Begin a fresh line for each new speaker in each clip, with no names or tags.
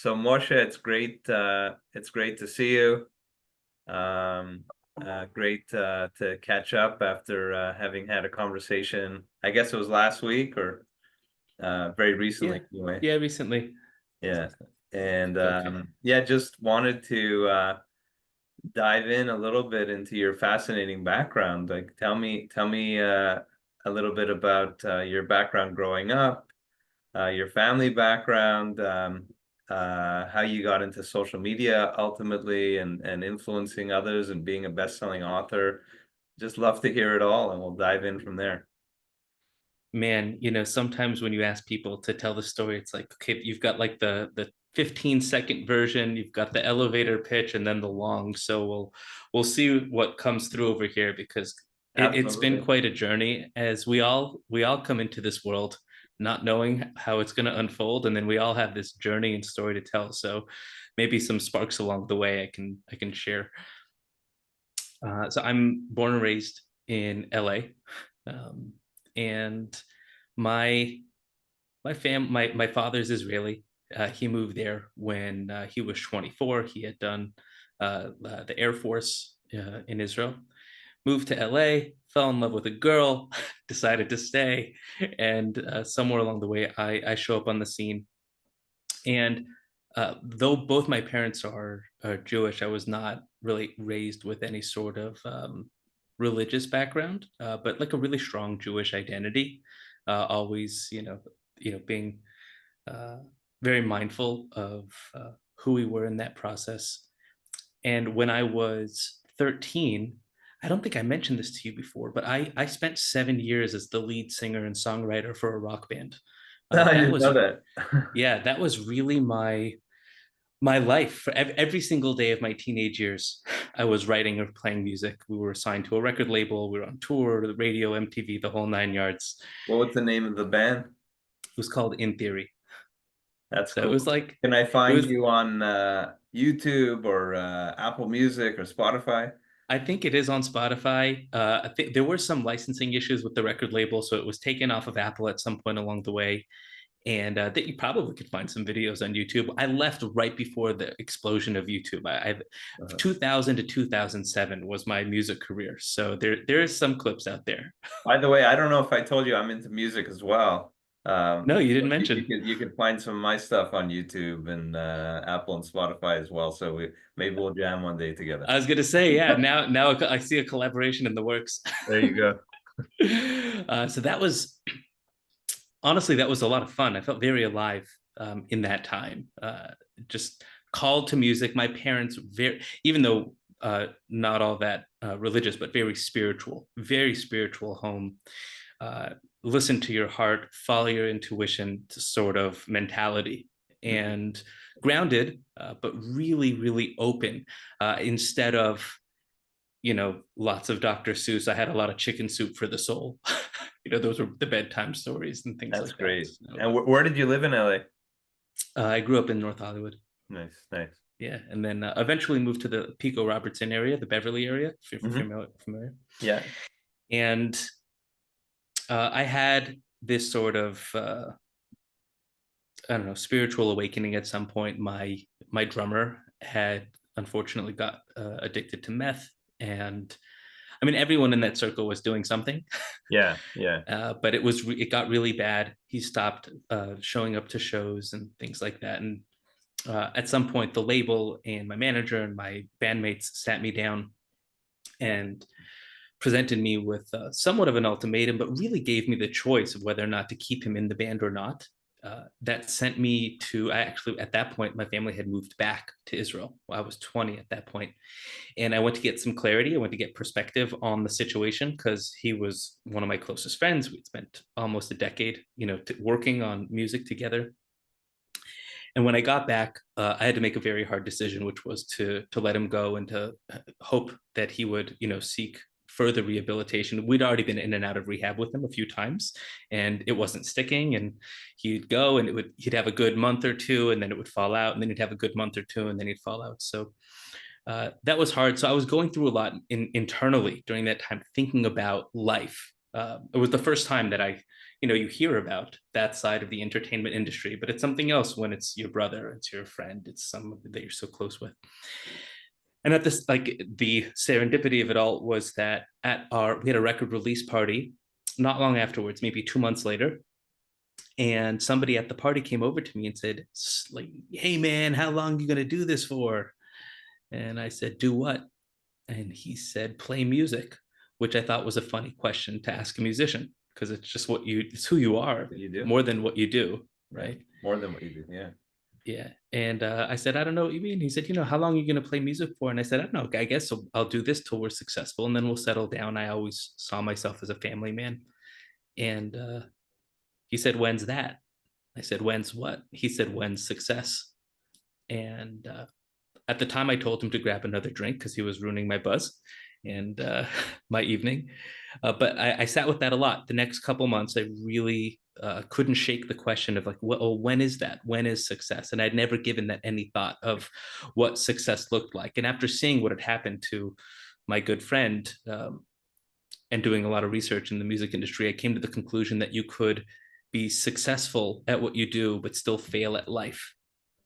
So Moshe, it's great to see you. Um, Great to catch up after having had a conversation. I guess it was last week or very
Yeah,
recently anyway.
yeah, recently.
Yeah. And
Okay.
yeah, just wanted to dive in a little bit into your fascinating background. Like tell me a little bit about your background growing up, your family background, how you got into social media ultimately and influencing others and being a best-selling author. Just love to hear it all, and we'll dive in from there.
Man, sometimes when you ask people to tell the story, it's like, okay, you've got like the 15-second version, you've got the elevator pitch, and then the long. So we'll see what comes through over here because it's been
Absolutely.
quite a journey as we all come into this world not knowing how it's going to unfold, and then we all have this journey and story to tell. So maybe some sparks along the way I can share. So I'm born and raised in LA. Um, and my my father's Israeli. He moved there when he was 24. He had done the Air Force in Israel. Moved to LA, fell in love with a girl, decided to stay, and somewhere along the way, I show up on the scene. And though both my parents are Jewish, I was not really raised with any sort of religious background, but like a really strong Jewish identity. Always, being uh, very mindful of who we were in that process. And when I was 13, I don't think I mentioned this to you before, but I spent 7 years as the lead singer and songwriter for a rock band.
No, I
That
didn't
was
know that.
Yeah, that was really my life. For every single day of my teenage years, I was writing or playing music. We were assigned to a record label. We were on tour, the radio, MTV, the whole nine yards.
What was the name of the band?
It was called In Theory.
That's
So it was
cool.
like
Can I
it
find
was.
you on YouTube or Apple Music or Spotify?
I think it is on Spotify. I think there were some licensing issues with the record label, so it was taken off of Apple at some point along the way. And that you probably could find some videos on YouTube. I left right before the explosion of YouTube. I 2000 to 2007 was my music career, so there is some clips out there.
By the way, I don't know if I told you I'm into music as well.
No, you didn't
But you
mention.
could find some of my stuff on YouTube and Apple and Spotify as well. So maybe we'll jam one day together.
I was gonna say, yeah. Now I see a collaboration in the works.
There you go.
So that was honestly that was a lot of fun. I felt very alive in that time. Just called to music. My parents very, even though not all that religious, but very spiritual home. Uh, Listen to your heart, follow your intuition sort of mentality,
Mhm.
and grounded, but really, really open. Instead of lots of Dr. Seuss, I had a lot of chicken soup for the soul. Those were the bedtime stories and things
That's
like that.
great.
So,
And where did you live in LA?
I grew up in North Hollywood.
Nice, nice.
Yeah, and then eventually moved to the Pico Robertson area, the Beverly area, if you're
Hmm.
familiar.
Yeah.
And I had this sort of I don't know, spiritual awakening at some point. My drummer had unfortunately got addicted to meth, and I mean everyone in that circle was doing something.
Yeah, yeah.
But it got really bad. He stopped showing up to shows and things like that. And at some point, the label and my manager and my bandmates sat me down and presented me with somewhat of an ultimatum, but really gave me the choice of whether or not to keep him in the band or not. That sent me to, I actually, at that point, my family had moved back to Israel. I was 20 at that point. And I went to get some clarity. I went to get perspective on the situation because he was one of my closest friends. We'd spent almost a decade, working on music together. And when I got back, I had to make a very hard decision, which was to let him go and to hope that he would, seek further rehabilitation. We'd already been in and out of rehab with him a few times, and it wasn't sticking. And he'd go, and he'd have a good month or two, and then it would fall out, and then he'd have a good month or two, and then he'd fall out. So that was hard. So I was going through a lot internally during that time, thinking about life It was the first time that you hear about that side of the entertainment industry, but it's something else when it's your brother, it's your friend, it's someone that you're so close with. And at this, like, the serendipity of it all was that we had a record release party not long afterwards, maybe 2 months later. And somebody at the party came over to me and said, like, "Hey man, how long are you going to do this for?" And I said, "Do what?" And he said, "Play music," which I thought was a funny question to ask a musician, because it's who you are
What you do?
more than what you do,
Yeah.
right?
More than what you do. Yeah.
Yeah. And I said, "I don't know what you mean." He said, "How long are you going to play music for?" And I said, "I don't know. I guess I'll do this till we're successful, and then we'll settle down." I always saw myself as a family man. And he said, "When's that?" I said, "When's what?" He said, "When's success?" And at the time, I told him to grab another drink because he was ruining my buzz and my evening. But I sat with that a lot. The next couple months, I really couldn't shake the question of, like, well, when is that? When is success? And I'd never given that any thought of what success looked like. And after seeing what had happened to my good friend, and doing a lot of research in the music industry, I came to the conclusion that you could be successful at what you do, but still fail at life.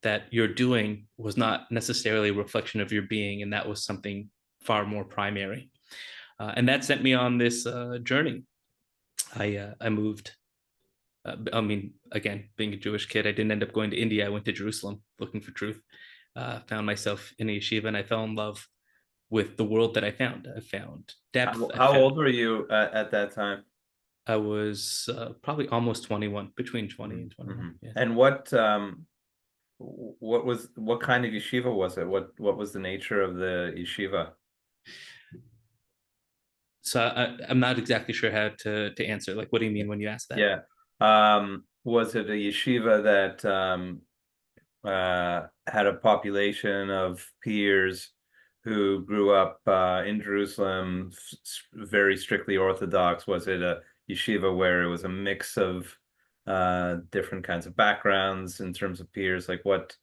That your doing was not necessarily a reflection of your being, and that was something far more primary. And that sent me on this journey. I moved. I mean, again, being a Jewish kid, I didn't end up going to India. I went to Jerusalem looking for truth. Found myself in a yeshiva, and I fell in love with the world that I found. I found depth.
How old were you at that time?
I was probably almost 21, between 20 and 21.
Mm-hmm.
Yeah.
And what kind of yeshiva was it? What was the nature of the yeshiva?
So I'm not exactly sure how to answer. Like, what do you mean when you ask that?
Yeah. Was it a yeshiva that had a population of peers who grew up in Jerusalem, very strictly Orthodox? Was it a yeshiva where it was a mix of different kinds of backgrounds in terms of peers? Like what,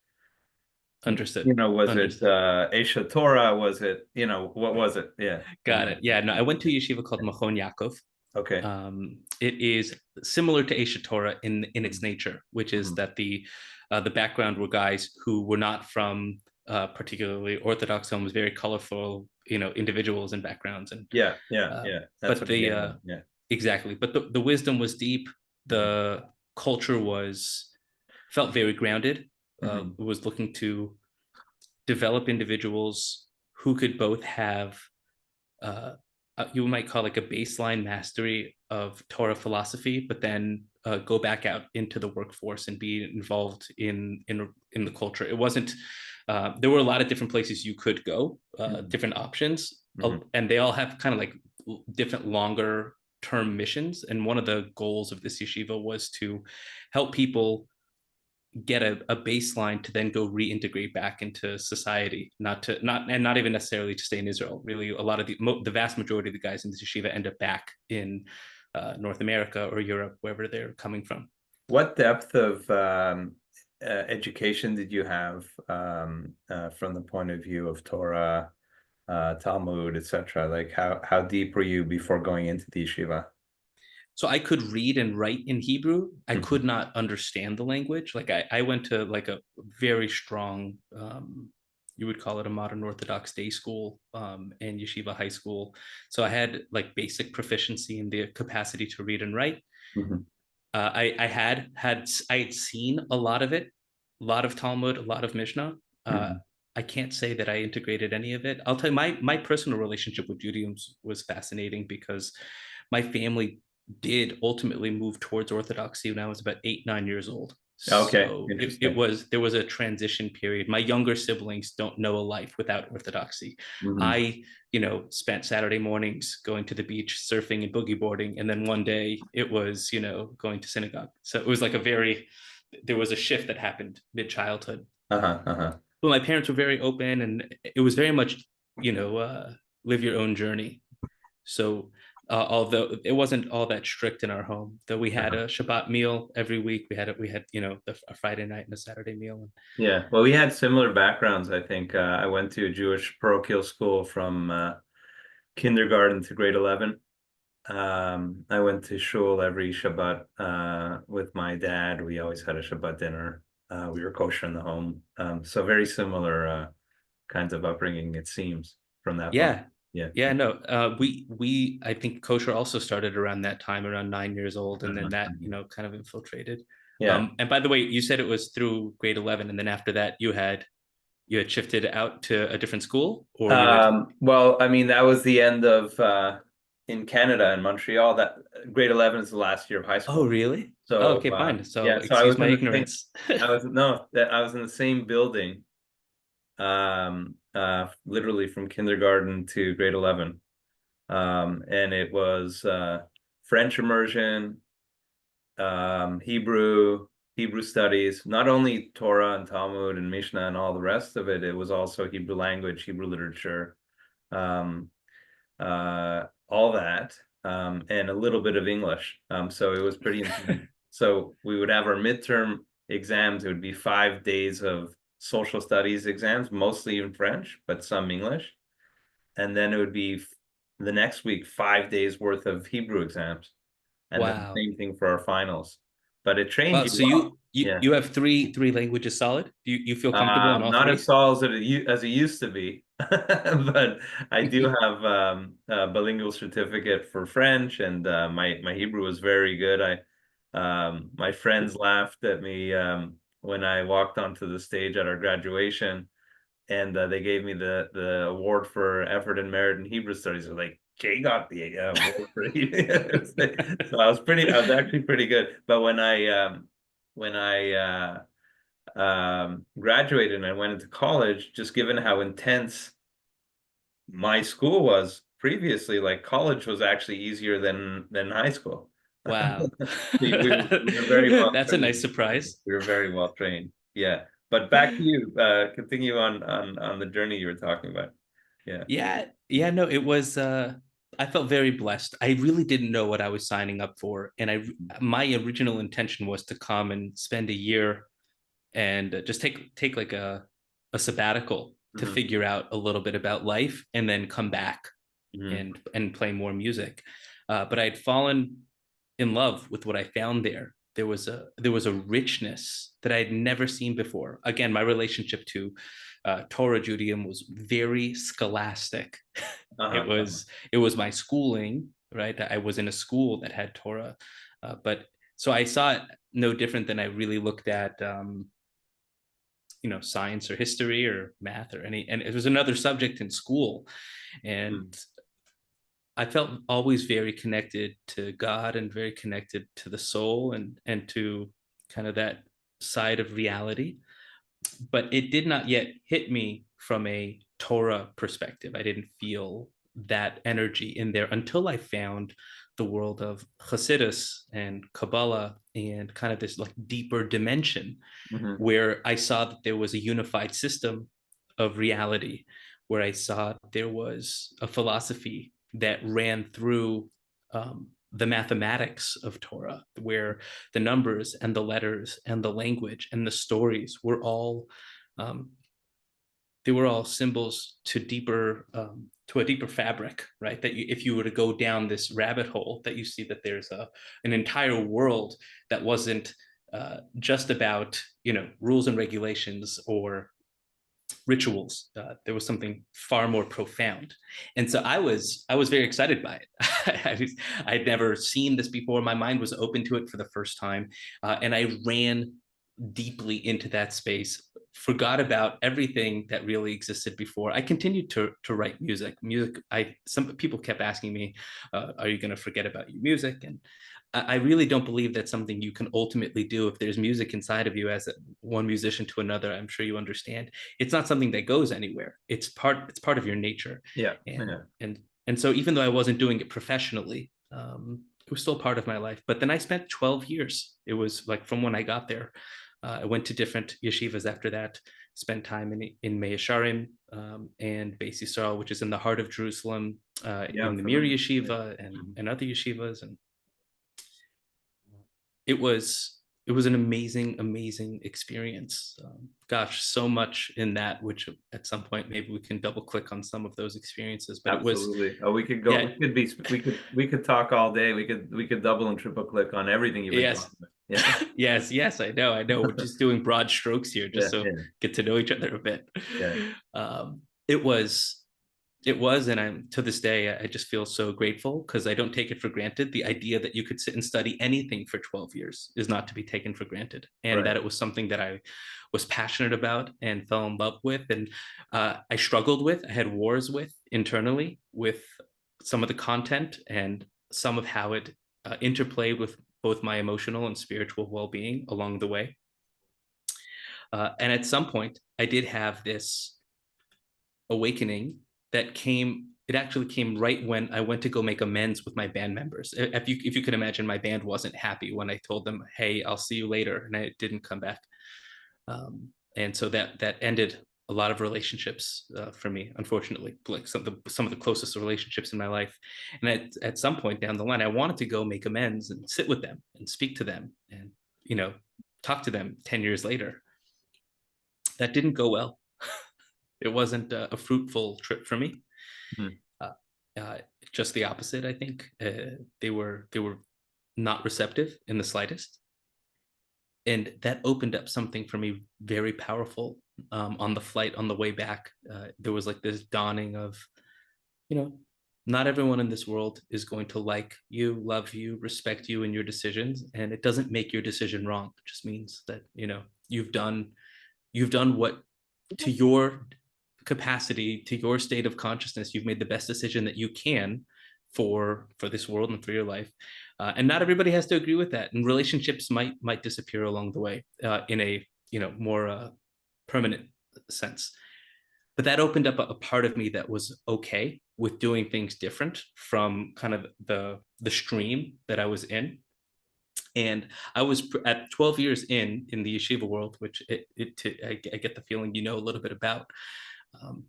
Understood.
was it
Understood.
Esha Torah? Was it, what was it? Yeah.
Got it. Yeah. No, I went to a yeshiva called Machon Yaakov.
Okay.
It is similar to Aish Torah in its
Mhm.
nature, which is
Mhm.
that the background were guys who were not from particularly Orthodox homes, very colorful, individuals and backgrounds, and
Yeah, yeah,
uh,
yeah. That's
but
what I'm
the
getting at. Yeah.
exactly, but the wisdom was deep.
Mhm.
The culture felt very grounded.
Mhm.
It was looking to develop individuals who could both have uh, you might call, like, a baseline mastery of Torah philosophy, but then go back out into the workforce and be involved in the culture. It wasn't. There were a lot of different places you could go,
Mhm.
different options,
Mhm.
and they all have kind of like different longer term missions. And one of the goals of this yeshiva was to help people get a baseline to then go reintegrate back into society, not even necessarily to stay in Israel. Really, a lot of the vast majority of the guys in this yeshiva end up back in North America or Europe, wherever they're coming from.
What depth of education did you have from the point of view of Torah, Talmud, etc.? Like how deep were you before going into the yeshiva?
So I could read and write in Hebrew. I
Mhm.
could not understand the language. Like, I went to, like, a very strong, you would call it a modern Orthodox day school, and yeshiva high school. So I had, like, basic proficiency in the capacity to read and write.
Mhm.
I had seen a lot of it, a lot of Talmud, a lot of Mishnah. Uh,
Mhm.
I can't say that I integrated any of it. I'll tell you, my personal relationship with Judaism was fascinating because my family did ultimately move towards Orthodoxy when I was about 8, 9 years old.
Okay,
So
interesting.
there was a transition period. My younger siblings don't know a life without Orthodoxy.
Mhm.
I, spent Saturday mornings going to the beach, surfing and boogie boarding, and then one day it was, going to synagogue. So it was like there was a shift that happened mid childhood.
Uh-huh, uh-huh.
But my parents were very open, and it was very much, you know, uh, live your own journey. So, although it wasn't all that strict in our home, though we had
Uh-huh.
a Shabbat meal every week. We had, a Friday night and a Saturday meal.
Yeah, well, we had similar backgrounds, I think. I went to a Jewish parochial school from kindergarten to grade 11. I went to shul every Shabbat with my dad. We always had a Shabbat dinner. We were kosher in the home. So very similar kinds of upbringing, it seems, from that point.
Yeah.
Yeah.
Yeah, no. We I think kosher also started around that time, around 9 years old, and then that, kind of infiltrated.
Yeah.
And by the way, you said it was through grade 11, and then after that you had shifted out to a different school, or you had.
Well, I mean, that was the end of in Canada in Montreal. That grade 11 is the last year of high
Oh,
school.
really? Oh,
So
okay, fine.
yeah,
So
so I
excuse
was
my
in the same.
ignorance.
I was no, that I was in the same building, literally from kindergarten to grade 11. And it was French immersion, Hebrew studies, not only Torah and Talmud and Mishnah and all the rest of it. It was also Hebrew language, Hebrew literature, um, all that, and a little bit of English. So it was pretty intense. So we would have our midterm exams. It would be 5 days of social studies exams, mostly in French, but some English. And then it would be the next week, 5 days worth of Hebrew exams. And then
Wow.
same thing for our finals. But it trained
Wow.
you
So
well.
you
Yeah.
you have three languages solid? You feel comfortable in all
Not as
three?
tall as it used to be, but I do have a bilingual certificate for French, and my Hebrew was very good. My friends laughed at me when I walked onto the stage at our graduation, and they gave me the award for effort and merit in Hebrew studies. They're like, Jay got the award for so I was actually pretty good. But when I graduated and I went into college, just given how intense my school was previously, like college was actually easier than high school.
Wow.
We were very well
That's a nice
trained.
surprise.
We were very well trained. Yeah. But back to you. Continue on the journey you were talking about. Yeah.
Yeah, yeah, no, it was I felt very blessed. I really didn't know what I was signing up for, and I my original intention was to come and spend a year and just take like a sabbatical to
Hmm.
figure out a little bit about life and then come back
Hmm.
and play more music. But I had fallen in love with what I found there. There was a richness that I had never seen before. Again, my relationship to Torah Judaism was very scholastic. It
Uh-huh. Uh-huh.
was it was my schooling, right? I was in a school that had Torah, but so I saw it no different than I really looked at science or history or math or any, and it was another subject in school. And
Mm.
I felt always very connected to God and very connected to the soul and to kind of that side of reality. But it did not yet hit me from a Torah perspective. I didn't feel that energy in there until I found the world of Hasidus and Kabbalah and kind of this like deeper dimension
Hmm.
where I saw that there was a unified system of reality, where I saw there was a philosophy that ran through the mathematics of Torah, where the numbers and the letters and the language and the stories were all um, they were all symbols to a deeper fabric, right? That if you were to go down this rabbit hole, that you see that there's an entire world that wasn't just about rules and regulations or rituals. There was something far more profound, and so I was very excited by it. I'd never seen this before. My mind was open to it for the first time, and I ran deeply into that space, forgot about everything that really existed before. I continued to write music. I Some people kept asking me, are you going to forget about your music? And I really don't believe that's something you can ultimately do. If there's music inside of you, as one musician to another, I'm sure you understand, it's not something that goes anywhere. It's part of your nature.
Yeah.
and
Yeah.
and and so even though I wasn't doing it professionally, it was still part of my life. But then I spent 12 years. It was like from when I got there. I went to different yeshivas after that, spent time in Mea Shearim and Beis Yisrael, which is in the heart of Jerusalem,
Yeah.
in
I'm
the Mir
familiar. Yeah.
Yeshiva and other yeshivas. And it was it was an amazing, amazing experience. Gosh, so much in that, which at some point maybe we can double click on some of those experiences. But it was,
Absolutely. Oh, we could go,
yeah,
we could talk all day. We could double and triple click on everything you've been
yes,
talking about. Yeah.
yes, yes. I know. We're just doing broad strokes here, just
Yeah,
so
yeah,
get to know each other a bit.
yeah.
Um, it was it was, and I'm to this day, I just feel so grateful because I don't take it for granted. The idea that you could sit and study anything for 12 years is not to be taken for granted, and
Right.
that it was something that I was passionate about and fell in love with, and I struggled with. I had wars with internally with some of the content and some of how it interplayed with both my emotional and spiritual well-being along the way. And at some point, I did have this awakening that came. It actually came right when I went to go make amends with my band members. If you can imagine, my band wasn't happy when I told them, "Hey, I'll see you later," and I didn't come back. And so that ended a lot of relationships for me, unfortunately, like some of the closest relationships in my life. And at some point down the line, I wanted to go make amends and sit with them and speak to them and you know talk to them 10 years later. That didn't go well. It wasn't a fruitful trip for me.
Hmm.
Uh, uh, just the opposite, I think. They were not receptive in the slightest, and that opened up something for me very powerful. On the flight on the way back, there was like this dawning of, you know, not everyone in this world is going to like you, love you, respect you and your decisions, and it doesn't make your decision wrong. It just means that you've done what, to your capacity, to your state of consciousness, you've made the best decision that you can for this world and for your life. And not everybody has to agree with that, and relationships might disappear along the way in a more permanent sense. But that opened up a part of me that was okay with doing things different from kind of the stream that I was in. And I was at 12 years in the yeshiva world, which I get the feeling a little bit about. Um,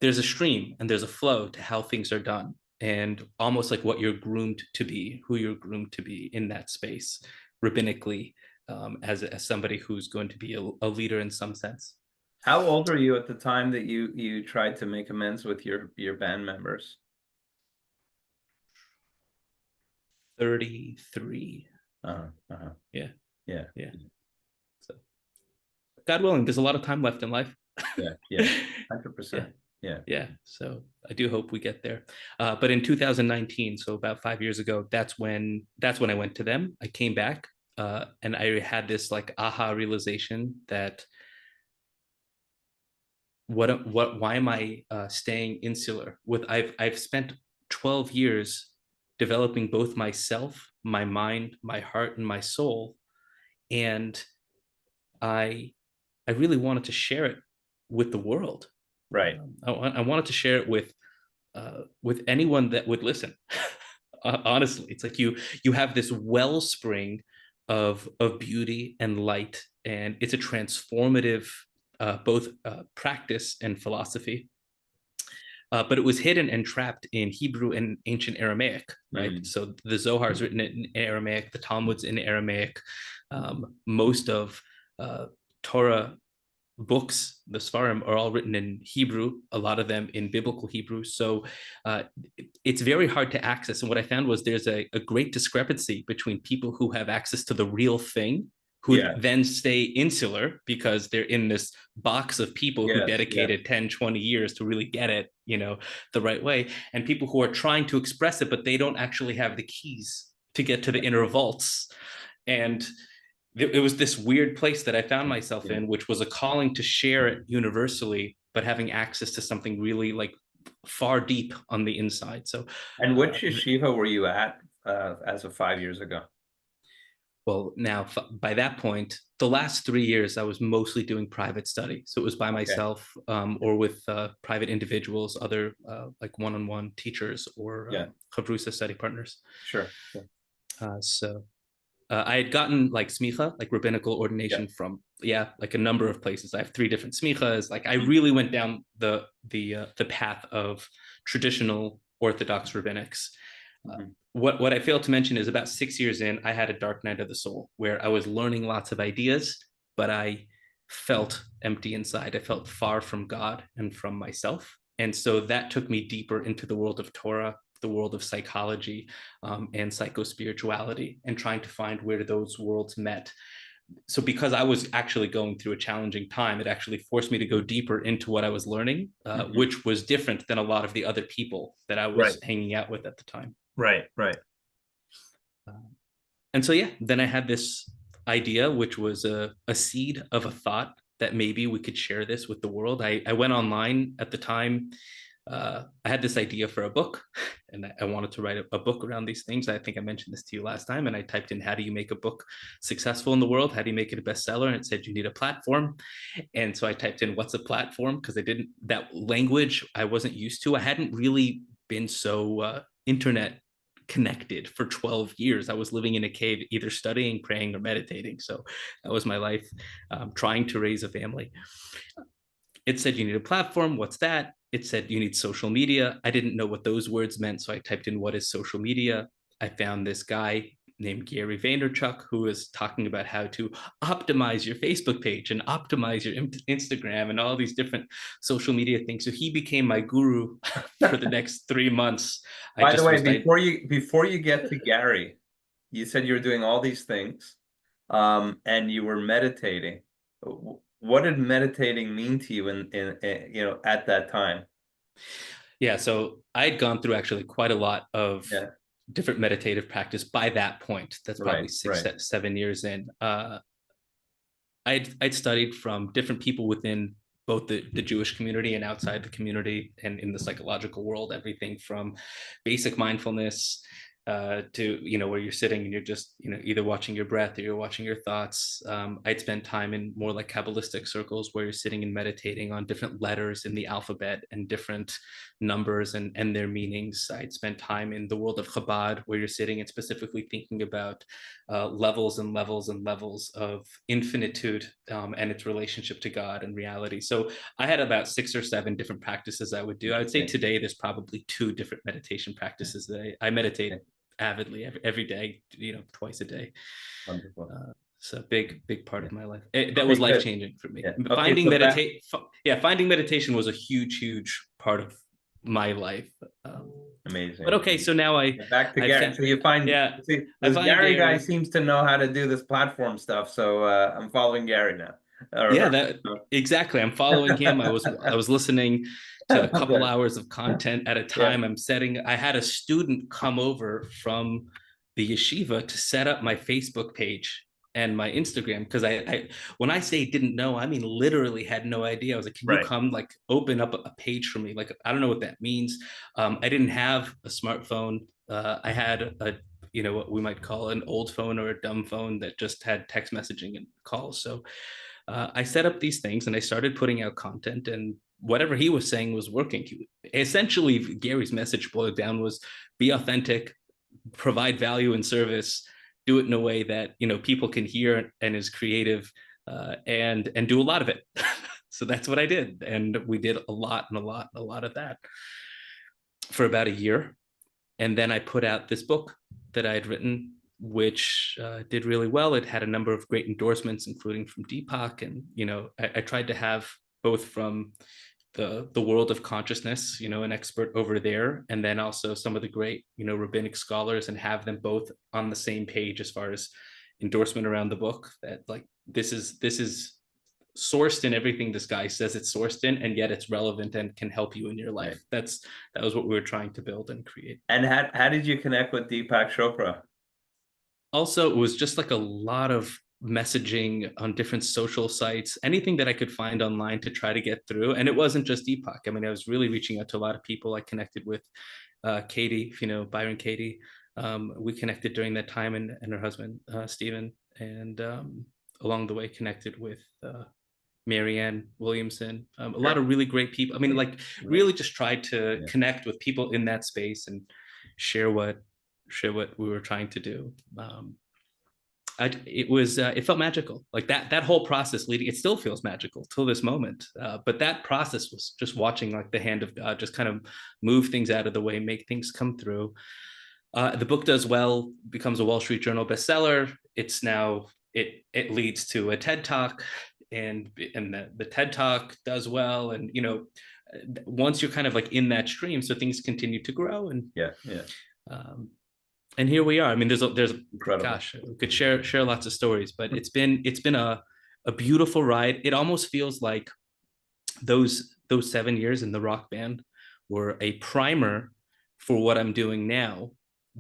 there's a stream and there's a flow to how things are done, and almost like what you're groomed to be, who you're groomed to be in that space, rabbinically, as somebody who's going to be a leader in some sense.
How old were you at the time that you tried to make amends with your band members?
33.
Uh-huh, uh-huh.
Yeah,
Yeah,
yeah. So God willing, there's a lot of time left in life.
yeah, yeah.
Yeah.
100%. Yeah.
Yeah, so I do hope we get there. But in 2019, so about 5 years ago, that's when I went to them. I came back, and I had this like aha realization that why am I staying insular? I've spent 12 years developing both myself, my mind, my heart, and my soul, and I I really wanted to share it with the world.
Right.
I wanted to share it with anyone that would listen. Honestly, it's like you have this wellspring of beauty and light, and it's a transformative both practice and philosophy. But it was hidden and trapped in Hebrew and ancient Aramaic, right?
Mm.
So the Zohar is written in Aramaic, the Talmud's in Aramaic, most of Torah books, the Svarim, are all written in Hebrew, a lot of them in biblical Hebrew. So uh, it's very hard to access. And what I found was there's a great discrepancy between people who have access to the real thing, who
Yes,
then stay insular because they're in this box of people who
yes, yes,
dedicated 10, 20 years to really get it, the right way. And people who are trying to express it, but they don't actually have the keys to get to the inner vaults. And it was this weird place that I found myself
yeah.
in, which was a calling to share it universally, but having access to something really like far deep on the inside. So,
And
uh,
which yeshiva were you at as of 5 years ago?
well, now by that point, the last 3 years, I was mostly doing private study. So it was by
Okay.
myself or with private individuals, other like one-on-one teachers or
Yeah,
chavrusa study partners.
sure, sure.
So I had gotten like smicha, like rabbinical
Yeah.
ordination from like a number of places. I have three different smichas. Like I really went down the path of traditional Orthodox rabbinics, uh,
Mm-hmm.
what I failed to mention is about 6 years in, I had a dark night of the soul where I was learning lots of ideas, but I felt empty inside. I felt far from God and from myself. And so that took me deeper into the world of Torah, the world of psychology, and psychospirituality, and trying to find where those worlds met. So because I was actually going through a challenging time, it actually forced me to go deeper into what I was learning,
Hmm.
which was different than a lot of the other people that I
Right,
was hanging out with at the time.
right, right.
And so, yeah, then I had this idea, which was a seed of a thought that maybe we could share this with the world. I went online at the time. I had this idea for a book, and I wanted to write a book around these things. I think I mentioned this to you last time, and I typed in, how do you make a book successful in the world? How do you make it a bestseller? And it said, you need a platform. And so I typed in, what's a platform? Because I didn't, that language I wasn't used to. I hadn't really been so internet connected for 12 years. I was living in a cave, either studying, praying, or meditating. So that was my life, trying to raise a family. It said, you need a platform. What's that? It said, you need social media. I didn't know what those words meant. So I typed in, what is social media? I found this guy named Gary Vaynerchuk, who was talking about how to optimize your Facebook page and optimize your Instagram and all these different social media things. So he became my guru for the next 3 months. I
By the
just
way,
was,
before you get to Gary, you said you were doing all these things, and you were meditating. What did meditating mean to you at that time?
yeah, so I'd gone through actually quite a lot of
Yeah,
different meditative practice by that point. That's probably
right,
six,
right.
7 years in. I'd studied from different people within both the Jewish community and outside the community, and in the psychological world, everything from basic mindfulness to, where you're sitting and you're just, either watching your breath or you're watching your thoughts. I'd spent time in more like Kabbalistic circles where you're sitting and meditating on different letters in the alphabet and different numbers and their meanings. I'd spent time in the world of Chabad where you're sitting and specifically thinking about levels and levels and levels of infinitude, and its relationship to God and reality. So I had about 6 or 7 different practices I would do. I would say
Interesting.
today there's probably 2 different meditation practices that I meditate
Okay.
avidly every day, twice a day.
Wonderful.
So big part
Yeah.
of my life. That
Okay,
was life
good.
changing for me.
Yeah. Okay, so back.
Finding meditation was a huge part of my life. Um, but
Amazing.
okay, so now
Yeah, back to
I
Gary.
found,
So you find,
yeah,
see,
I
this
find
Gary guy
Gary.
seems to know how to do this platform stuff, so I'm following Gary now. Or
Yeah,
her.
that exactly. I'm following him. I was listening to a couple
Good.
hours of content at a
Yeah.
time. I had a student come over from the yeshiva to set up my Facebook page and my Instagram, because I when I say didn't know, I mean literally had no idea. I was like, can you
Right.
come like open up a page for me? Like, I don't know what that means. I didn't have a smartphone. I had what we might call an old phone or a dumb phone that just had text messaging and calls. So I set up these things and I started putting out content, and whatever he was saying was working. Essentially, Gary's message boiled down was, be authentic, provide value and service, do it in a way that people can hear and is creative, and do a lot of it. So that's what I did, and we did a lot and a lot of that for about a year. And then I put out this book that I had written, which did really well. It had a number of great endorsements, including from Deepak, and I tried to have both from the world of consciousness, an expert over there, and then also some of the great rabbinic scholars, and have them both on the same page as far as endorsement around the book. That, like, this is sourced in everything this guy says it's sourced in, and yet it's relevant and can help you in your
Right.
life. That was what we were trying to build and create.
And how did you connect with Deepak Chopra?
Also, it was just like a lot of messaging on different social sites, anything that I could find online to try to get through. And it wasn't just Deepak. I mean, I was really reaching out to a lot of people. I connected with Katie, Byron Katie. We connected during that time, and her husband, Stephen, and along the way connected with Marianne Williamson, a lot
Sure.
of really great people. I mean, like,
Right.
really just tried to
Yeah.
connect with people in that space and share what we were trying to do. It felt magical. Like that whole process leading, it still feels magical till this moment. But that process was just watching like the hand of God just kind of move things out of the way, make things come through. The book does well, becomes a Wall Street Journal bestseller. It's now it leads to a TED Talk, and the TED Talk does well, and once you're kind of like in that stream, so things continue to grow,
Yeah, yeah,
um, and here we are. I mean, there's
incredible.
gosh, we could share lots of stories, but it's been a beautiful ride. It almost feels like those 7 years in the rock band were a primer for what I'm doing now,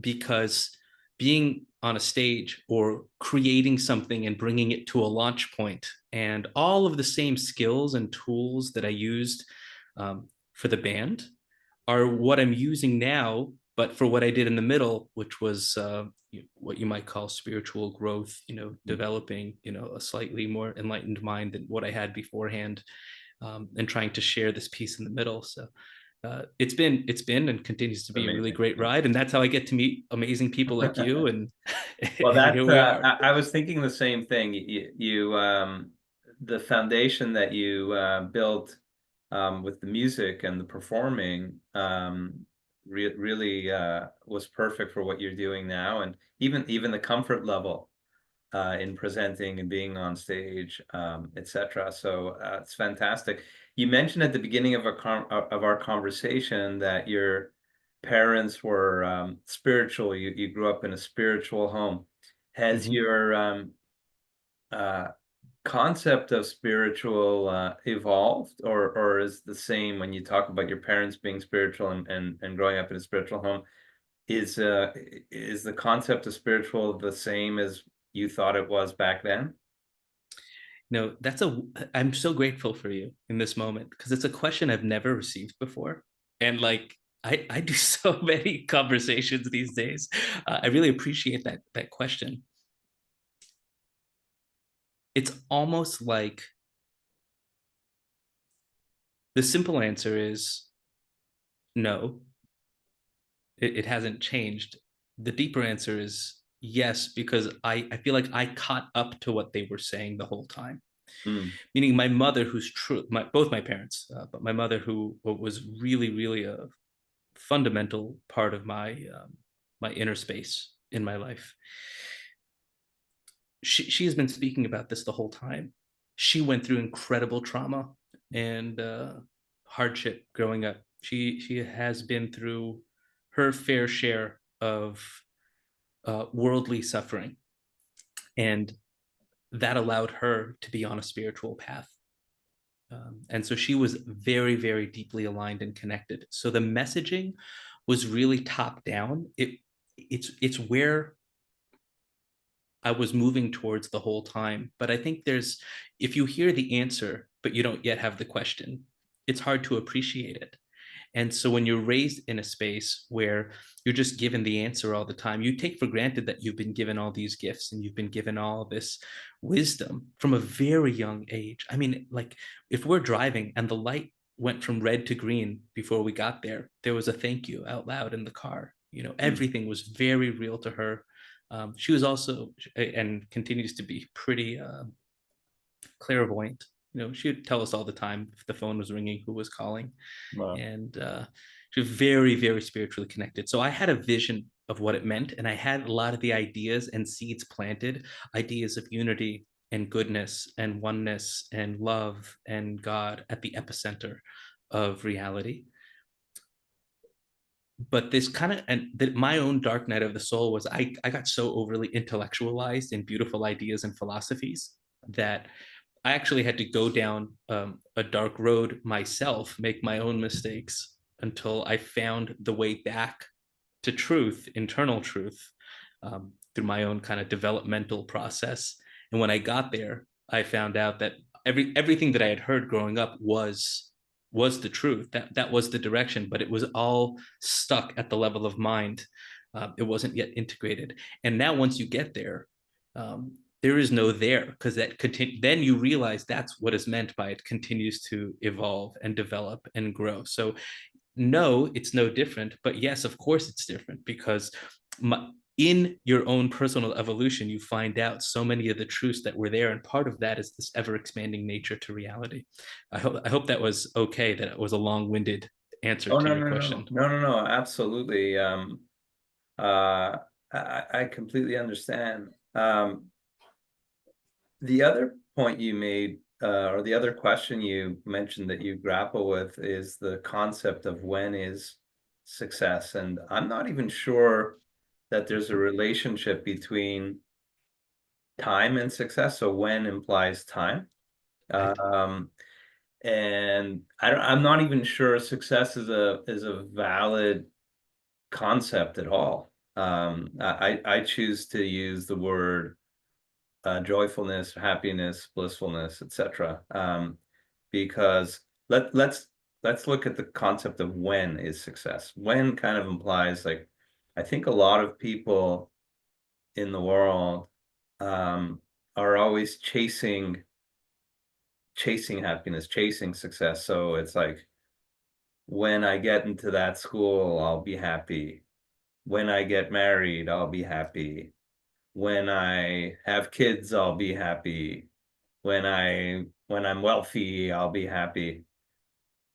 because being on a stage or creating something and bringing it to a launch point, and all of the same skills and tools that I used for the band are what I'm using now, but for what I did in the middle, which was what you might call spiritual growth, developing, a slightly more enlightened mind than what I had beforehand, and trying to share this piece in the middle. So it's been and continues to be a really
Amazing.
great ride, and that's how I get to meet amazing people like you. And
Well,
and here we are.
I was thinking the same thing. The foundation that you built with the music and the performing really was perfect for what you're doing now, and even the comfort level in presenting and being on stage, etc. So it's fantastic. You mentioned at the beginning of our conversation that your parents were spiritual. You grew up in a spiritual home. Has
Mhm.
your uh, concept of spiritual evolved, or is the same when you talk about your parents being spiritual and growing up in a spiritual home? Is the concept of spiritual the same as you thought it was back then?
No, I'm so grateful for you in this moment, because it's a question I've never received before. And like, I do so many conversations these days. I really appreciate that question. It's almost like the simple answer is no, it hasn't changed. The deeper answer is yes, because I feel like I caught up to what they were saying the whole time.
Mm,
Meaning my mother, who's true, both my parents, but my mother, who was really, really a fundamental part of my inner space in my life. She has been speaking about this the whole time. She went through incredible trauma and hardship growing up. She has been through her fair share of worldly suffering, and that allowed her to be on a spiritual path. And so she was very, very deeply aligned and connected. So the messaging was really top down. It's where I was moving towards the whole time. But I think if you hear the answer, but you don't yet have the question, it's hard to appreciate it. And so when you're raised in a space where you're just given the answer all the time, you take for granted that you've been given all these gifts and you've been given all this wisdom from a very young age. I mean, like, if we're driving and the light went from red to green before we got there, there was a thank you out loud in the car.
mm,
Everything was very real to her. She was also, and continues to be, pretty clairvoyant. She would tell us all the time if the phone was ringing, who was calling.
wow.
And she was very, very spiritually connected. So I had a vision of what it meant, and I had a lot of the ideas and seeds planted, ideas of unity and goodness and oneness and love and God at the epicenter of reality. But this kind of, and my own dark night of the soul was, I got so overly intellectualized in beautiful ideas and philosophies that I actually had to go down a dark road myself, make my own mistakes, until I found the way back to truth, internal truth, through my own kind of developmental process. And when I got there, I found out that everything that I had heard growing up was the truth. That was the direction, but it was all stuck at the level of mind. It wasn't yet integrated. And now, once you get there, there is no there, because then you realize that's what is meant by it continues to evolve and develop and grow. So no, it's no different, but yes, of course it's different, because in your own personal evolution, you find out so many of the truths that were there, and part of that is this ever expanding nature to reality. I hope that was okay, that it was a long-winded answer
Oh,
to
no,
your
no, no,
question.
no, no, no, absolutely. Uh, I completely understand. The other point you made, or the other question you mentioned that you grapple with is the concept of when is success. And I'm not even sure that there's a relationship between time and success. So when implies time.
Right.
Um, and I'm not even sure success is a valid concept at all. I choose to use the word joyfulness, happiness, blissfulness, etc. Because let's look at the concept of when is success. When kind of implies like I think a lot of people in the world um, are always chasing happiness, chasing success. So it's like when I get into that school, I'll be happy. When I get married, I'll be happy. When I have kids, I'll be happy. When I'm wealthy, I'll be happy.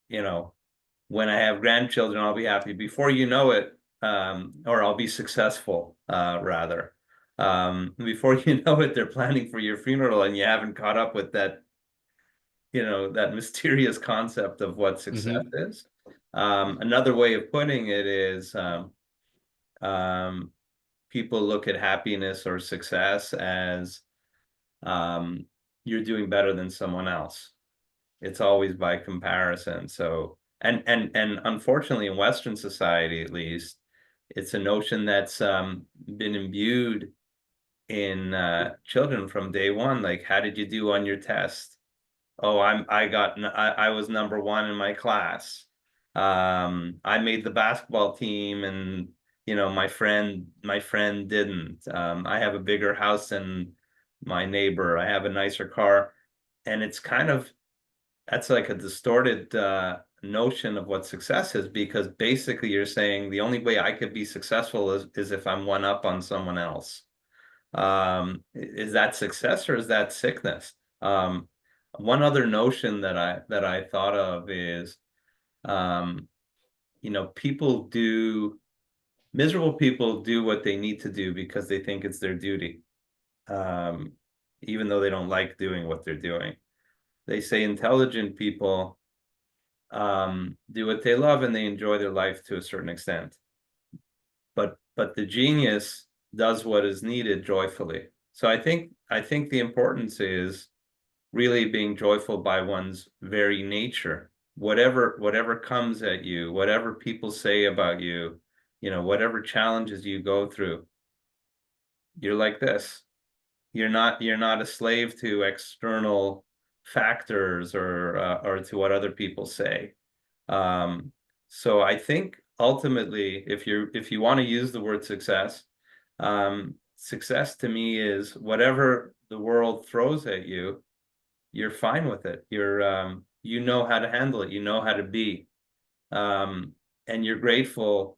You know, when I have grandchildren, I'll be happy. Before you know it, or I'll be successful, rather. Before you know it, they're planning for your funeral, and you haven't caught up with that, that mysterious concept of what success
Mm-hmm.
is. Another way of putting it is um, people look at happiness or success as um, you're doing better than someone else. It's always by comparison. So, and unfortunately, in Western society, at least, it's a notion that's been imbued in children from day one. Like, how did you do on your test? Oh, I was number one in my class. I made the basketball team, and my friend didn't. I have a bigger house than my neighbor. I have a nicer car, and it's kind of that's like a distorted notion of what success is because basically you're saying the only way I could be successful is if I'm one up on someone else. Is that success or is that sickness? One other notion that I thought of is, um, people do miserable people do what they need to do because they think it's their duty, um, even though they don't like doing what they're doing. They say intelligent people do what they love and they enjoy their life to a certain extent. But the genius does what is needed joyfully. So I think the importance is really being joyful by one's very nature. Whatever comes at you, whatever people say about you, whatever challenges you go through, you're like this. You're not a slave to external factors or to what other people say. Um, so I think ultimately, if you want to use the word success, success to me is whatever the world throws at you, you're fine with it. You know how to handle it. You know how to be, and you're grateful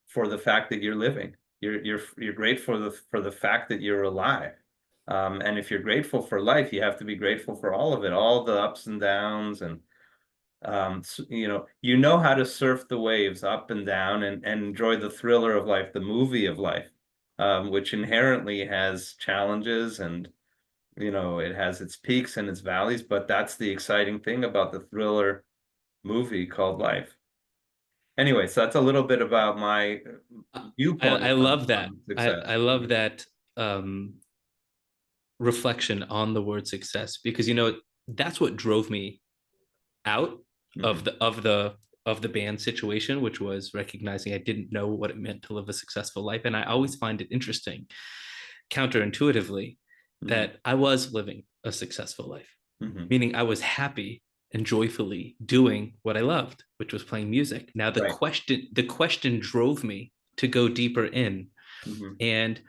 for the fact that you're living. You're grateful for the fact that you're alive. And if you're grateful for life, you have to be grateful for all of it, all the ups and downs, and you know how to surf the waves up and down and enjoy the thriller of life, the movie of life, which inherently has challenges and it has its peaks and its valleys, but that's the exciting thing about the thriller movie called life. Anyway, so that's a little bit about my
I
viewpoint on,
love that.
on
I,
success.
I love that um, reflection on the word success because that's what drove me out
Hmm.
of the band situation, which was recognizing I didn't know what it meant to live a successful life. And I always find it interesting, counterintuitively,
Hmm.
that I was living a successful life,
Hmm.
meaning I was happy and joyfully doing what I loved, which was playing music. Now
Right.
the question drove me to go deeper in.
Hmm.
And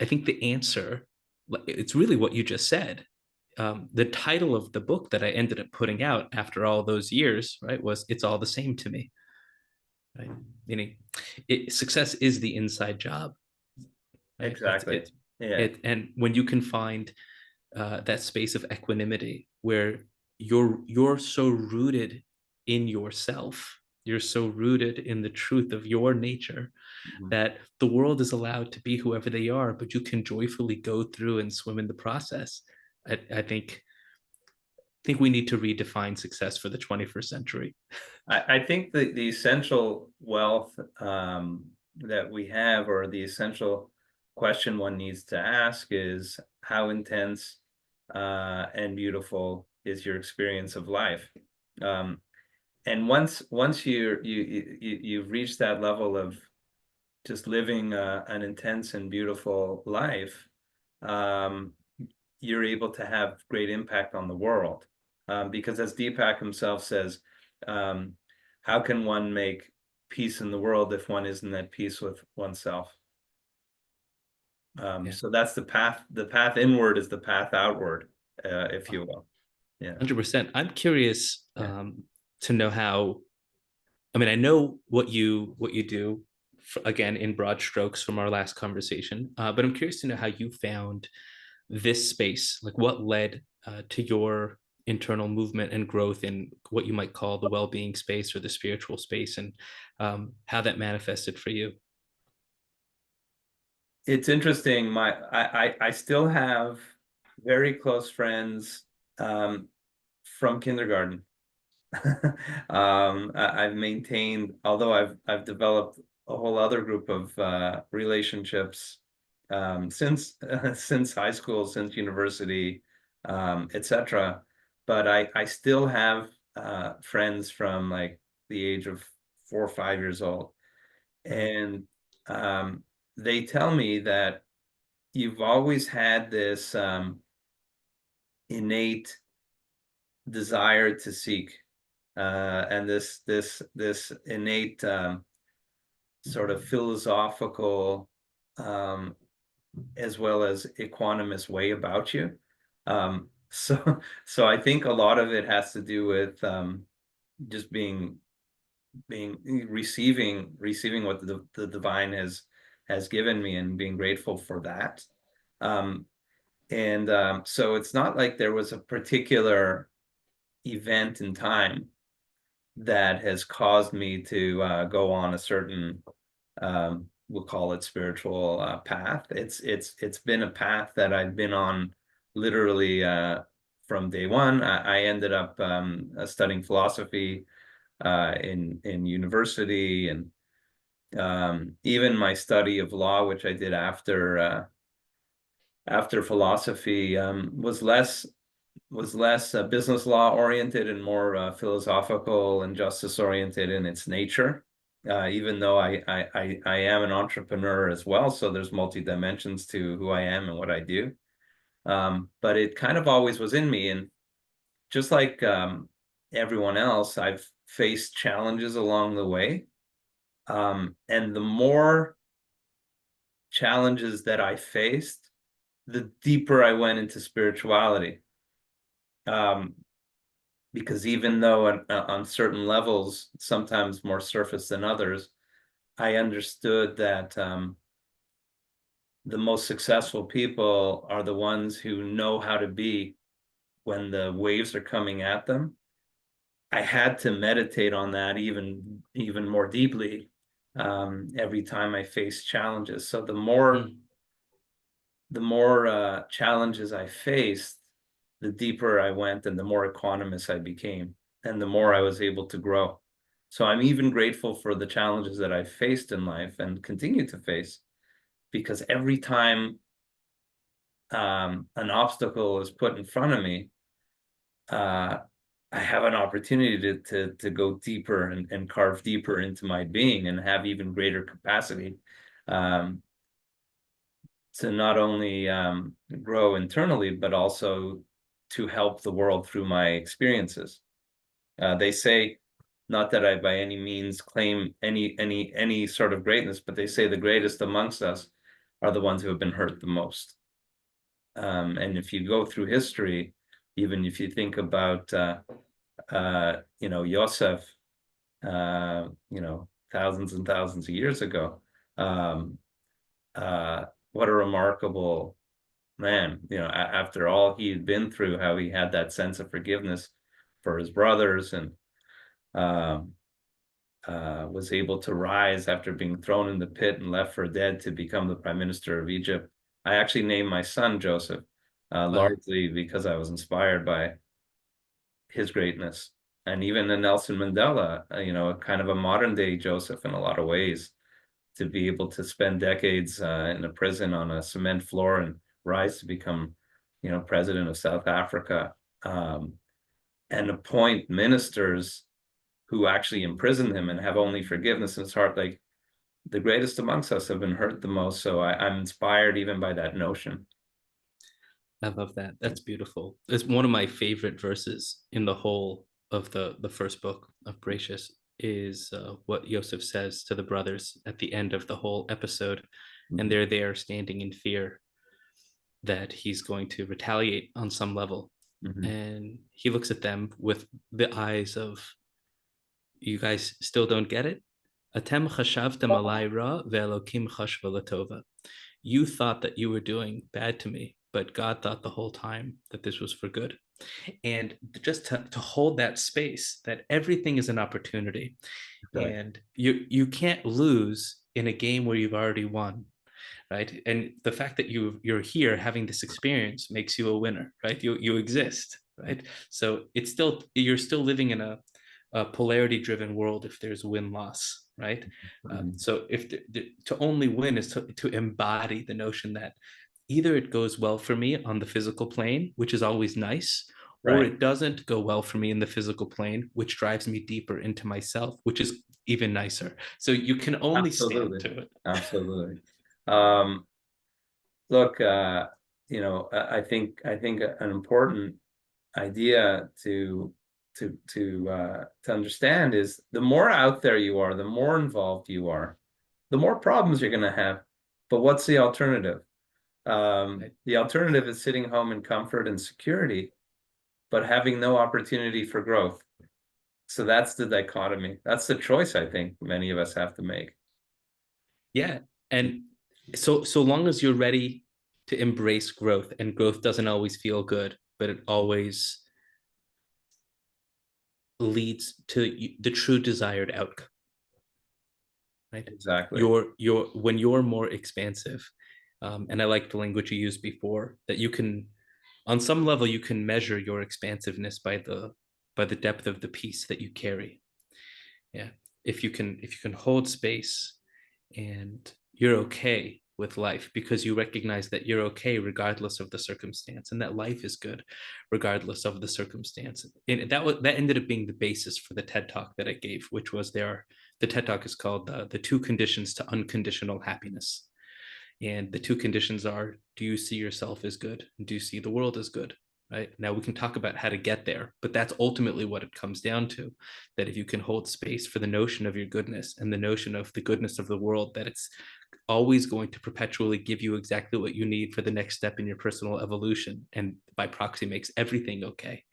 I think the answer, it's really what you just said. The title of the book that I ended up putting out after all those years, right, was "It's All the Same to Me." Right? Meaning, success is the inside job, right? It's
Exactly.
it
Yeah.
it, and when you can find that space of equanimity where you're so rooted in yourself, you're so rooted in the truth of your nature
Mhm.
that the world is allowed to be whoever they are, but you can joyfully go through and swim in the process. I think we need to redefine success for the 21st century.
I think the essential wealth that we have, or the essential question one needs to ask, is how intense and beautiful is your experience of life? Um, and once you've reached that level of just living an intense and beautiful life, um, you're able to have great impact on the world. Because as Deepak himself says, um, how can one make peace in the world if one isn't at peace with oneself?
Yeah,
So that's the path. The path inward is the path outward, if you will. Yeah,
100%. I'm curious
yeah.
to know how. I mean, I know what you do. Again, in broad strokes from our last conversation, but I'm curious to know how you found this space. Like, what led to your internal movement and growth in what you might call the well-being space or the spiritual space, and how that manifested for you.
It's interesting. I still have very close friends um, from kindergarten. I've maintained, although I've developed a whole other group of relationships since since high school, since university, etc. But I still have friends from like the age of 4 or 5 years old,
Right.
and um, they tell me that you've always had this innate desire to seek, and this innate sort of philosophical, um, as well as equanimous way about you. So I think a lot of it has to do with just being receiving what the divine has given me, and being grateful for that. Um, and so it's not like there was a particular event in time that has caused me to go on a certain, we'll call it spiritual path. It's been a path that I've been on literally from day one. I ended up studying philosophy in university, and even my study of law, which I did after philosophy, was less business law oriented and more philosophical and justice oriented in its nature. Even though I am an entrepreneur as well, so there's multi dimensions to who I am and what I do. But it kind of always was in me, and just like everyone else, I've faced challenges along the way. And the more challenges that I faced, the deeper I went into spirituality. Um, because even though on certain levels, sometimes more surface than others, I understood that the most successful people are the ones who know how to be when the waves are coming at them. I had to meditate on that even more deeply every time I faced challenges. So
Mm.
the more challenges I faced, the deeper I went, and the more equanimous I became, and the more I
Mm.
was able to grow. So I'm even grateful for the challenges that I faced in life and continue to face, because every time an obstacle is put in front of me, uh, I have an opportunity to go deeper and carve deeper into my being, and have even greater capacity um, to not only grow internally, but also to help the world through my experiences. They say, not that I by any means claim any sort of greatness, but they say the greatest amongst us are the ones who have been hurt the most. And if you go through history, even if you think about Yosef, thousands and thousands of years ago, um, what a remarkable man, after all he had been through, how he had that sense of forgiveness for his brothers, and um, was able to rise after being thrown in the pit and left for dead to become the prime minister of Egypt. I actually named my son Joseph,
Wow.
largely because I was inspired by his greatness. And even the Nelson Mandela, kind of a modern day Joseph in a lot of ways, to be able to spend decades in a prison on a cement floor and rise to become, president of South Africa, and appoint ministers who actually imprison him and have only forgiveness in his heart. Like the greatest amongst us have been hurt the most. So I'm inspired even by that notion.
I love that. That's beautiful. It's one of my favorite verses in the whole of the first book of Gracious is what Yosef says to the brothers at the end of the whole episode, and
Mhm.
they're there standing in fear that he's going to retaliate on some level,
Mhm.
and he looks at them with the eyes of, "You guys still don't get it? Atem chashavtem alai ra ve'elokim chashva latova." You thought that you were doing bad to me, but God thought the whole time that this was for good. And just to hold that space, that everything is an opportunity,
Right.
and you can't lose in a game where you've already won, right? And the fact that you're here having this experience makes you a winner, right? You exist, right? So it's still, you're still living in a polarity driven world if there's win loss, right?
Mhm.
So if to only win is to embody the notion that either it goes well for me on the physical plane, which is always nice, or
Right.
it doesn't go well for me in the physical plane, which drives me deeper into myself, which is even nicer. So you can only stand
Absolutely.
to it.
Absolutely. Um, Look, I think an important idea to understand is the more out there you are, the more involved you are, the more problems you're going to have. But what's the alternative?
Right?
The alternative is sitting home in comfort and security, but having no opportunity for growth. So that's the dichotomy. That's the choice I think many of us have to make.
Yeah. And so long as you're ready to embrace growth, and growth doesn't always feel good, but it always leads to the true desired outcome, right?
Exactly.
You're when you're more expansive, and I like the language you used before, that you can, on some level, you can measure your expansiveness by the depth of the peace that you carry. Yeah. If you can hold space and you're okay with life because you recognize that you're okay regardless of the circumstance, and that life is good regardless of the circumstance. And that ended up being the basis for the TED talk that I gave, which was the TED talk is called the two conditions to unconditional happiness. And the two conditions are, do you see yourself as good? And do you see the world as good? Right now, we can talk about how to get there, but that's ultimately what it comes down to. That if you can hold space for the notion of your goodness and the notion of the goodness of the world, that it's always going to perpetually give you exactly what you need for the next step in your personal evolution, and by proxy makes everything okay.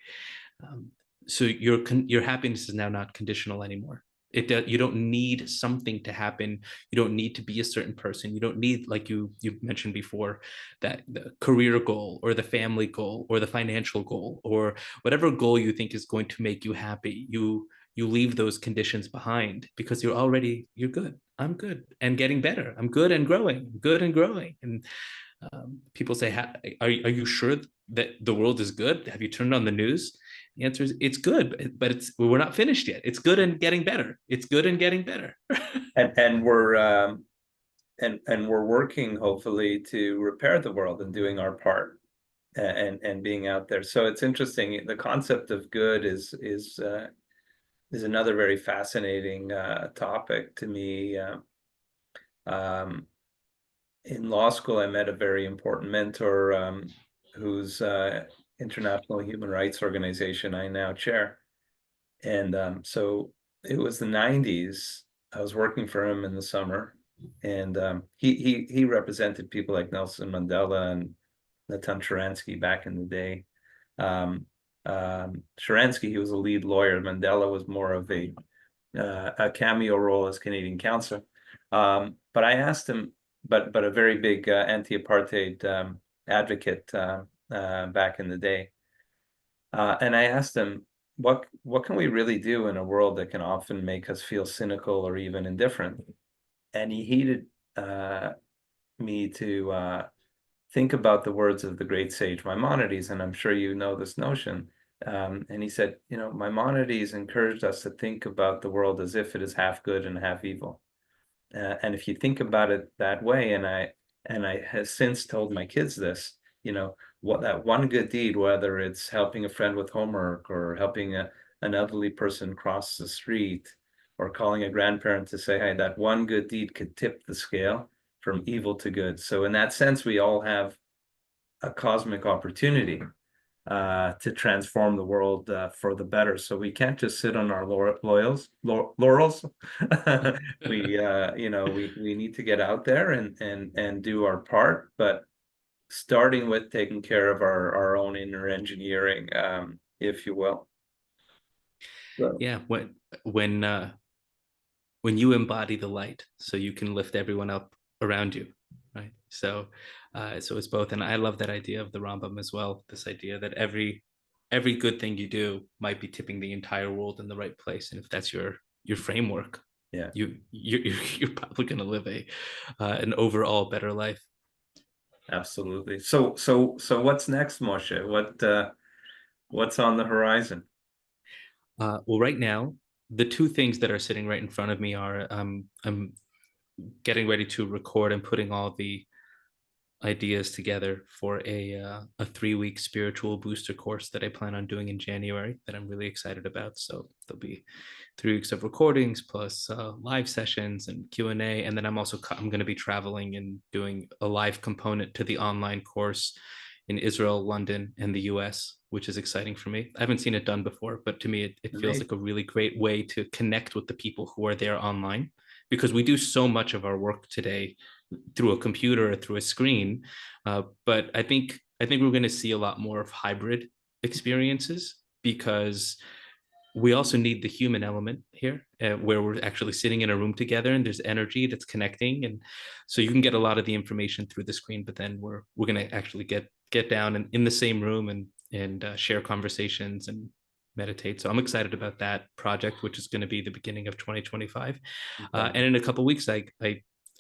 Um, so your happiness is now not conditional anymore. You don't need something to happen. You don't need to be a certain person. You don't need, like you mentioned before, that the career goal or the family goal or the financial goal or whatever goal you think is going to make you happy. You leave those conditions behind because you're good. I'm good and getting better. I'm good and growing. Good and growing. And people say, are you sure that the world is good? Have you turned on the news? The answer is it's good, but we're not finished yet. It's good and getting better. It's good and getting better.
And we're working hopefully to repair the world and doing our part and being out there. So it's interesting. The concept of good is another very fascinating topic to me. Um, in law school, I met a very important mentor whose international human rights organization I now chair. And so it was the 90s. I was working for him in the summer, and he represented people like Nelson Mandela and Natan Sharansky back in the day. Um, Sharansky, he was a lead lawyer. Mandela was more of a cameo role as Canadian counselor. But I asked him, but a very big anti-apartheid advocate back in the day. And I asked him, what can we really do in a world that can often make us feel cynical or even indifferent? And he heated uh, me to think about the words of the great sage Maimonides, and I'm sure you know this notion. And he said, you know, Maimonides encouraged us to think about the world as if it is half good and half evil. And if you think about it that way, and I have since told my kids this, you know, what that one good deed, whether it's helping a friend with homework or helping an elderly person cross the street or calling a grandparent to say, hey, that one good deed could tip the scale from evil to good. So in that sense, we all have a cosmic opportunity to transform the world for the better. So we can't just sit on our laurels. We, you know, we need to get out there and do our part, but starting with taking care of our own inner engineering, if you will. So,
Yeah, when when you embody the light, so you can lift everyone up around you, right? So it's both, and I love that idea of the Rambam as well. This idea that every good thing you do might be tipping the entire world in the right place, and if that's your framework,
yeah,
you're probably going to live a an overall better life.
absolutely. So what's next, Moshe? What's on the horizon?
Well, right now, the two things that are sitting right in front of me are I'm getting ready to record and putting all the ideas together for a 3 week spiritual booster course that I plan on doing in January that I'm really excited about. So there'll be 3 weeks of recordings plus live sessions and Q&A, and then I'm going to be traveling and doing a live component to the online course in Israel, London, and the US, which is exciting for me. I haven't seen it done before, but to me, it feels like a
Amazing.
really great way to connect with the people who are there online because we do so much of our work today through a computer or through a screen. But I think we're going to see a lot more of hybrid experiences because we also need the human element here where we're actually sitting in a room together and there's energy that's connecting, and so you can get a lot of the information through the screen, but then we're going to actually get down and in the same room and share conversations and meditate. So I'm excited about that project, which is going to be the beginning of 2025. And in a couple of weeks I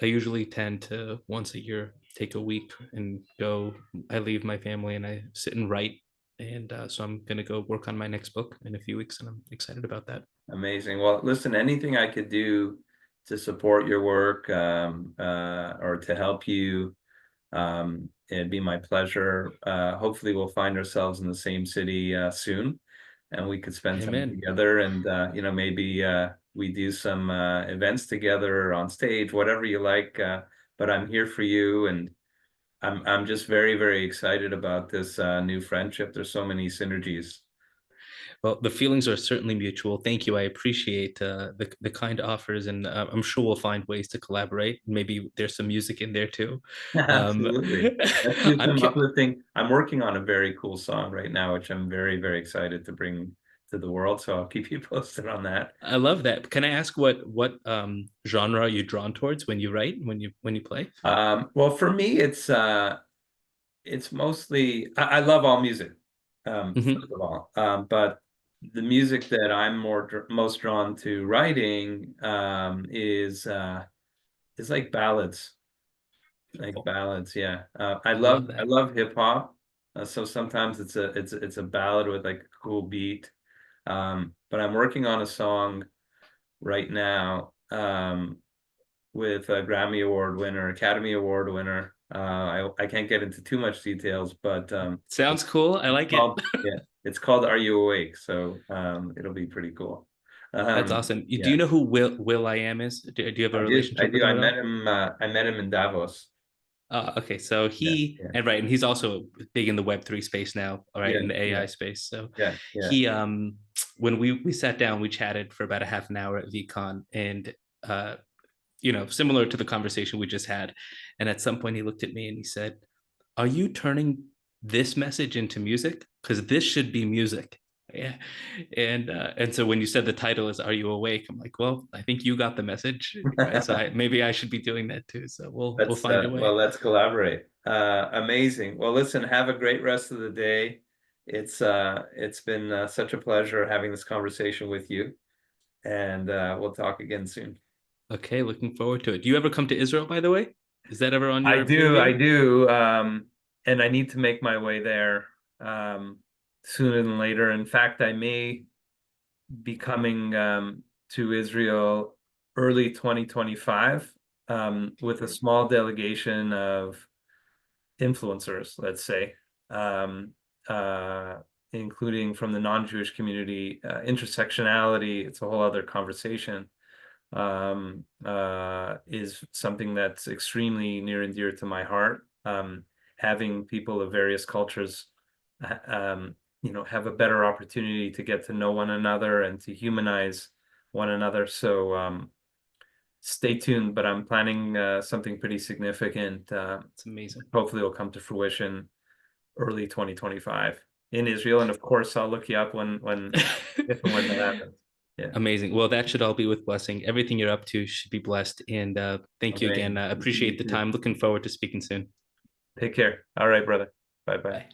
usually tend to once a year take a week and go. I leave my family and I sit and write, and so I'm going to go work on my next book in a few weeks, and I'm excited about that.
Amazing. Well, listen, anything I could do to support your work or to help you, it'd be my pleasure. Hopefully, we'll find ourselves in the same city soon, and we could spend time
Amen.
together. And you know, maybe we do some events together on stage, whatever you like. But I'm here for you, and I'm just very, very excited about this new friendship. There's so many synergies.
Well, the feelings are certainly mutual. Thank you. I appreciate the kind offers, and I'm sure we'll find ways to collaborate. Maybe there's some music in there too. Um,
Absolutely. Let's do
I'm
some uplifting. I'm working on a very cool song right now, which I'm very, very excited to bring to the world. So I'll keep you posted on that.
I love that. Can I ask what genre are you drawn towards when you write, when you play?
Well, for me, it's mostly I love all music,
Hmm.
first of all. But the music that I'm most drawn to writing is like ballads. Like
Cool.
ballads, yeah.
I love
I
that.
love hip hop. So sometimes it's a ballad with like a cool beat. But I'm working on a song right now with a Grammy Award winner, Academy Award winner. I can't get into too much details, but
Sounds cool. I
it's
like it.
called yeah, it's called Are You Awake? So it'll be pretty cool.
That's awesome. Do
Yeah,
you know who Will I Am is? Do you have a
I
relationship with
do.
him at all?
I met him in Davos.
Okay, so
Yeah,
he
yeah,
and right, and he's also big in the Web3 space now, all right,
yeah,
in the
yeah,
AI space. So
yeah, yeah.
he when we sat down, we chatted for about a half an hour at VCon, and uh similar to the conversation we just had. And at some point he looked at me and he said, "Are you turning this message into music? Because this should be music." Yeah. And so when you said the title is "Are You Awake?" I'm like, well, I think you got the message, right? So maybe I should be doing that too. So we'll
Let's
find a
well,
way.
let's collaborate. Amazing. Well, listen, have a great rest of the day, It's been such a pleasure having this conversation with you, and we'll talk again soon.
Okay, looking forward to it. Do you ever come to Israel, by the way? Is that ever on
I
your
do, I
radar?
do, and I need to make my way there sooner than later. In fact, I may be coming to Israel early 2025 with a small delegation of influencers, let's say, um, uh, including from the non-Jewish community. Intersectionality, it's a whole other conversation, is something that's extremely near and dear to my heart. Having people of various cultures, have a better opportunity to get to know one another and to humanize one another. So stay tuned, but I'm planning something pretty significant.
It's amazing.
Hopefully, will come to fruition early 2025 in Israel, and of course, I'll look you up when if and when that happens. Yeah.
Amazing. Well, that should all be with blessing. Everything you're up to should be blessed. And thank you again.
Amen.
Appreciate
You
the
too.
time. Looking forward to speaking soon.
Take care. All right, brother. Bye bye.
Bye.